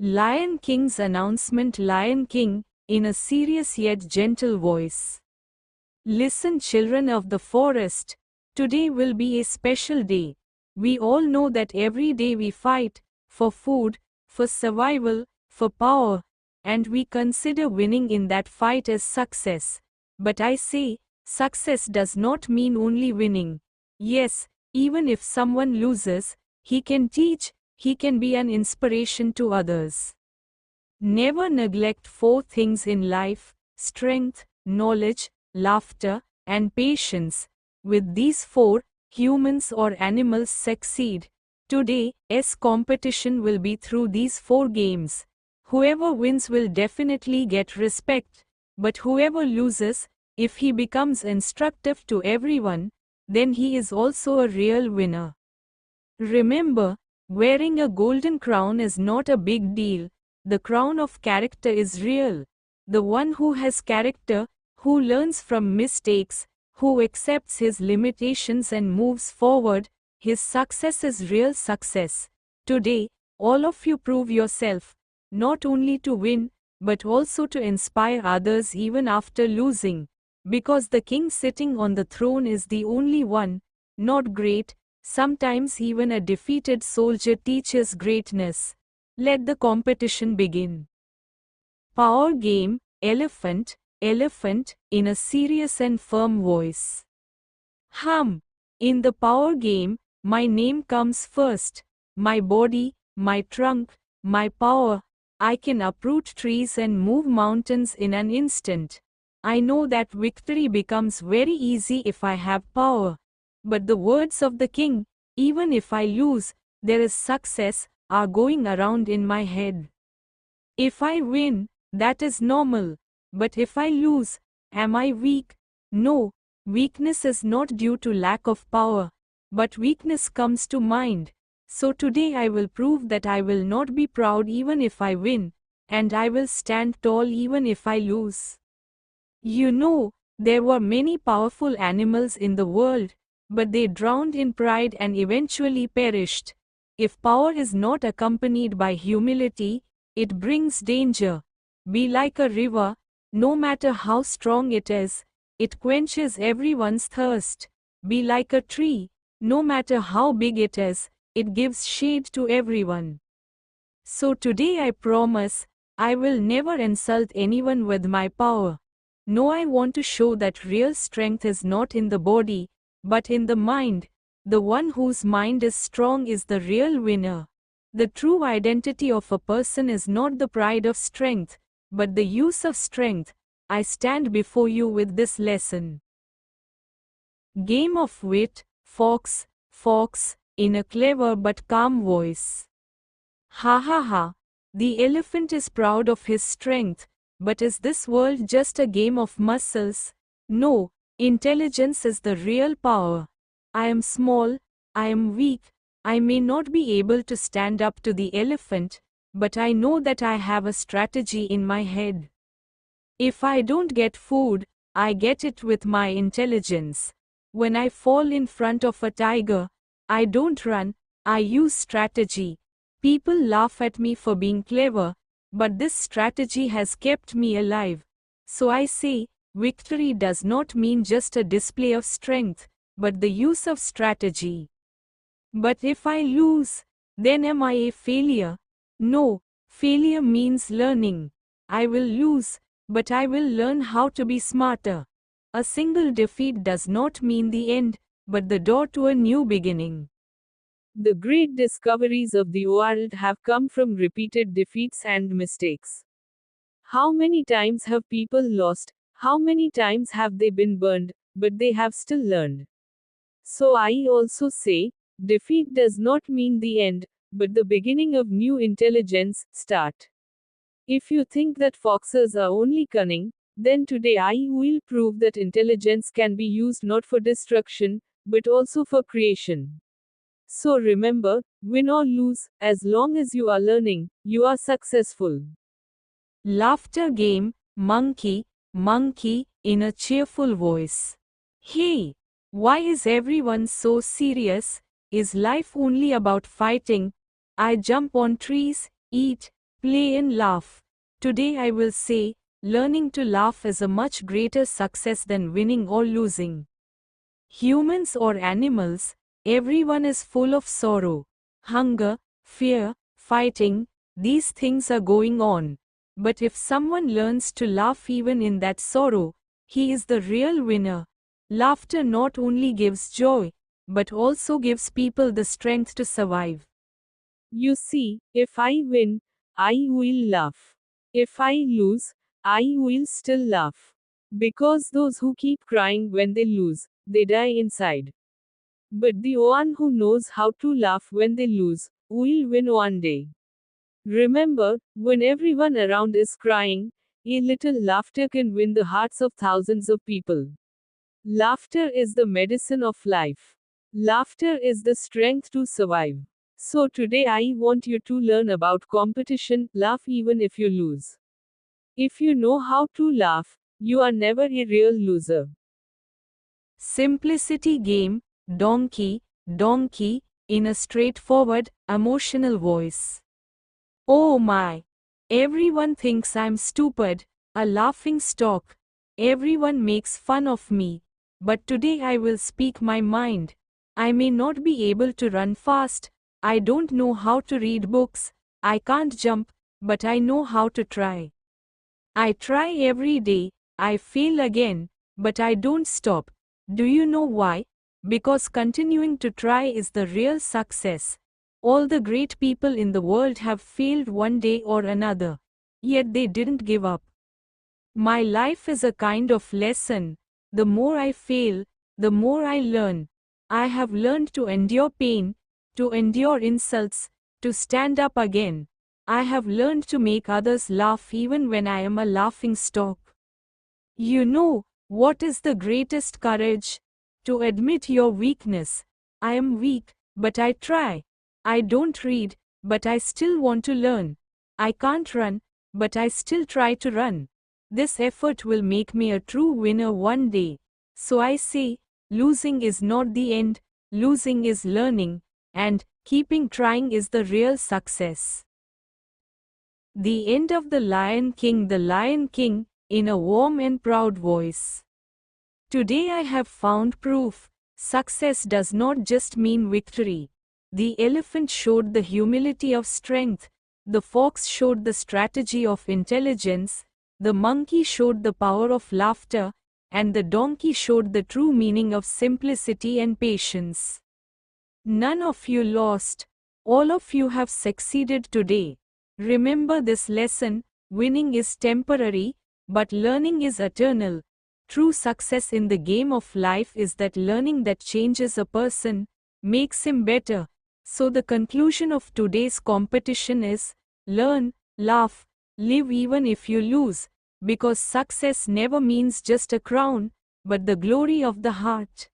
Lion King's announcement. Lion King, in a serious yet gentle voice. Listen, children of the forest, today will be a special day. We all know that every day we fight, for food, for survival, for power, and we consider winning in that fight as success. But I say, success does not mean only winning. Yes, even if someone loses, he can teach, he can be an inspiration to others. Never neglect four things in life: strength, knowledge, laughter, and patience. With these four, humans or animals succeed. Today's competition will be through these four games. Whoever wins will definitely get respect, but whoever loses, if he becomes instructive to everyone, then he is also a real winner. Remember, wearing a golden crown is not a big deal. The crown of character is real. The one who has character, who learns from mistakes, who accepts his limitations and moves forward, his success is real success. Today, all of you prove yourself, not only to win, but also to inspire others even after losing. Because the king sitting on the throne is the only one, not great. Sometimes even a defeated soldier teaches greatness. Let the competition begin. Power game. Elephant, elephant, in a serious and firm voice. In the power game, my name comes first. My body, my trunk, my power. I can uproot trees and move mountains in an instant. I know that victory becomes very easy if I have power. But the words of the king, even if I lose, there is success, are going around in my head. If I win, that is normal. But if I lose, am I weak? No, weakness is not due to lack of power, but weakness comes to mind. So today I will prove that I will not be proud even if I win, and I will stand tall even if I lose. You know, there were many powerful animals in the world, but they drowned in pride and eventually perished. If power is not accompanied by humility, it brings danger. Be like a river, no matter how strong it is, it quenches everyone's thirst. Be like a tree, no matter how big it is, it gives shade to everyone. So today I promise, I will never insult anyone with my power. No, I want to show that real strength is not in the body, but in the mind. The one whose mind is strong is the real winner. The true identity of a person is not the pride of strength, but the use of strength. I stand before you with this lesson. Game of wit. Fox, fox, in a clever but calm voice. Ha ha ha. The elephant is proud of his strength, but is this world just a game of muscles? No, intelligence is the real power. I am small, I am weak, I may not be able to stand up to the elephant, but I know that I have a strategy in my head. If I don't get food, I get it with my intelligence. When I fall in front of a tiger, I don't run, I use strategy. People laugh at me for being clever, but this strategy has kept me alive. So I say, victory does not mean just a display of strength, but the use of strategy. But if I lose, then am I a failure? No, failure means learning. I will lose, but I will learn how to be smarter. A single defeat does not mean the end, but the door to a new beginning. The great discoveries of the world have come from repeated defeats and mistakes. How many times have people lost? How many times have they been burned, but they have still learned? So I also say, defeat does not mean the end, but the beginning of new intelligence. Start. If you think that foxes are only cunning, then today I will prove that intelligence can be used not for destruction, but also for creation. So remember, win or lose, as long as you are learning, you are successful. Laughter game. Monkey, monkey, in a cheerful voice. Hey! Why is everyone so serious? Is life only about fighting? I jump on trees, eat, play and laugh. Today I will say, learning to laugh is a much greater success than winning or losing. Humans or animals, everyone is full of sorrow, hunger, fear, fighting, these things are going on. But if someone learns to laugh even in that sorrow, he is the real winner. Laughter not only gives joy, but also gives people the strength to survive. You see, if I win, I will laugh. If I lose, I will still laugh. Because those who keep crying when they lose, they die inside. But the one who knows how to laugh when they lose, will win one day. Remember, when everyone around is crying, a little laughter can win the hearts of thousands of people. Laughter is the medicine of life. Laughter is the strength to survive. So today I want you to learn about competition, laugh even if you lose. If you know how to laugh, you are never a real loser. Simplicity game, donkey, donkey, in a straightforward, emotional voice. Oh my! Everyone thinks I'm stupid, a laughing stock. Everyone makes fun of me. But today I will speak my mind. I may not be able to run fast, I don't know how to read books, I can't jump, but I know how to try. I try every day, I fail again, but I don't stop. Do you know why? Because continuing to try is the real success. All the great people in the world have failed one day or another, yet they didn't give up. My life is a kind of lesson. The more I fail, the more I learn. I have learned to endure pain, to endure insults, to stand up again. I have learned to make others laugh even when I am a laughing stock. You know, what is the greatest courage? To admit your weakness. I am weak, but I try. I don't read, but I still want to learn. I can't run, but I still try to run. This effort will make me a true winner one day. So I say, losing is not the end, losing is learning, and keeping trying is the real success. The end of The Lion King, in a warm and proud voice. Today I have found proof, success does not just mean victory. The elephant showed the humility of strength, the fox showed the strategy of intelligence, the monkey showed the power of laughter, and the donkey showed the true meaning of simplicity and patience. None of you lost, all of you have succeeded today. Remember this lesson, winning is temporary, but learning is eternal. True success in the game of life is that learning that changes a person, makes him better. So the conclusion of today's competition is, learn, laugh, live even if you lose, because success never means just a crown, but the glory of the heart.